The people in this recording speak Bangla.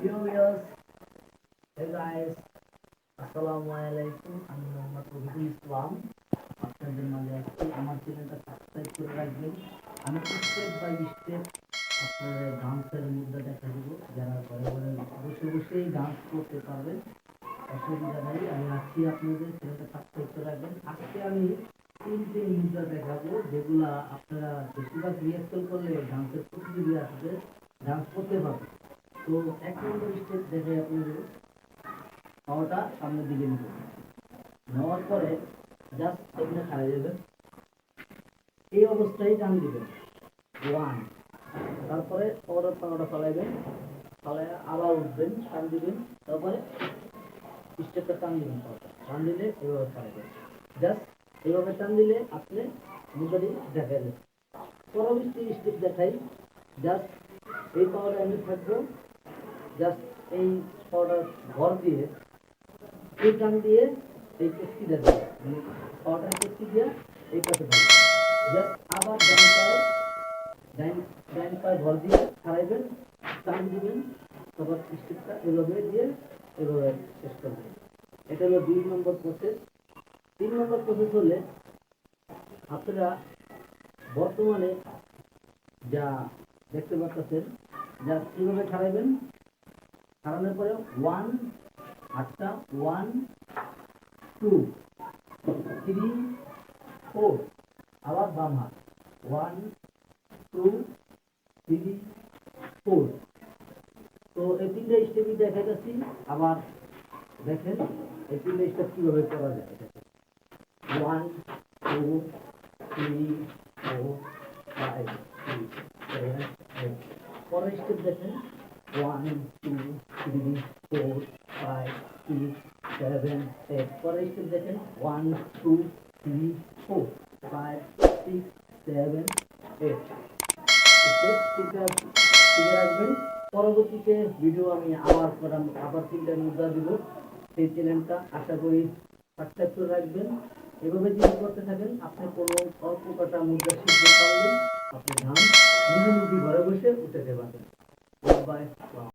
প্রিয় ভিউয়ার্স, হে গাইস, আসসালামু আলাইকুম। আমি মোহাম্মদ রফিকুল ইসলাম আপনাদের মাঝে আছি। আমার চ্যানেলটা সাবস্ক্রাইব করে রাখবেন। আমি স্টেপ বাই স্টেপ আপনাদের ডান্সের মুদ্রা দেখা দেবো। যারা ঘরে ঘরে বসে বসেই ডান্স করতে পারবেন, অসুবিধা নেই। আমি আছি, আপনাদের চ্যানেলটা সাবস্ক্রাইব করে রাখবেন। আজকে আমি তিনটে মুদ্রা দেখাবো, যেগুলা আপনারা বেশিরভাগ রিহার্সাল করলে ডান্সের প্রতিযোগিতাতে ডান্স করতে পারবেন। তো এক নম্বর স্টেপ দেখে আপনাদের পাওয়াটা সামনের দিকে নেবেন। নেওয়ার পরে জাস্ট এখানে খাড়া যাবেন, এই অবস্থায় টান দিবেন 1। তারপরে পাওয়াটা ফালাইবেন, ফালাই আবার উঠবেন, টান দিবেন। তারপরে স্টেপটা টান দিবেন, পাওয়াটা টান দিলে এভাবে ফালাইবেন। জাস্ট এইভাবে টান দিলে আপনি মুদ্রাটি দেখা যাবে। পরবর্তী স্টেপ দেখাই। জাস্ট এই পাওয়াটা এমনি থাকবো, জাস্ট এই পাওয়াটা ঘর দিয়ে এই টান দিয়ে এই কেসটি দেবেন, মানে পাওয়াটার কেসটি দিয়ে এই পাশে দেবেন। জাস্ট আবার ডাইন পায়ে ভর দিয়ে খাড়াইবেন, টান দিবেন। তারপর স্টেপটা এভাবে দিয়ে এভাবে শেষ করবেন। এটা হলো 2 নম্বর প্রসেস। 3 নম্বর প্রসেস হলে আপনারা বর্তমানে যা দেখতে পাচ্ছেন, জাস্ট এইভাবে খাড়াইবেন। খাড়ানোর পরে 1 হাতটা 1 2 3 4, আবার বাম হাত 1 2 3 4। তো এই তিনটা স্টেপই দেখাইতেছি। আবার দেখেন এই তিনটা স্টেপ কিভাবে করা যায়। 1 2 3 4 5 6 7 8। পরের স্টেপ দেখেন 1 2 3 4 5 6 7 8। পরের স্টেপ দেখেন 1 2 3 4 5 6 7 8। স্টেপ ঠিক রাখবেন। পরবর্তীতে ভিডিও আমি আবার 3টা মুদ্রা দিব। সেই চ্যানেলটা আশা করি সাবস্ক্রাইব করে রাখবেন। এভাবে যদি করতে থাকেন, আপনি কোনো অল্প কটা মুদ্রা শিখতে পারবেন। আপনি ধান নিজে নিজে ঘরে বসে উঠাতে পারবেন। বাই।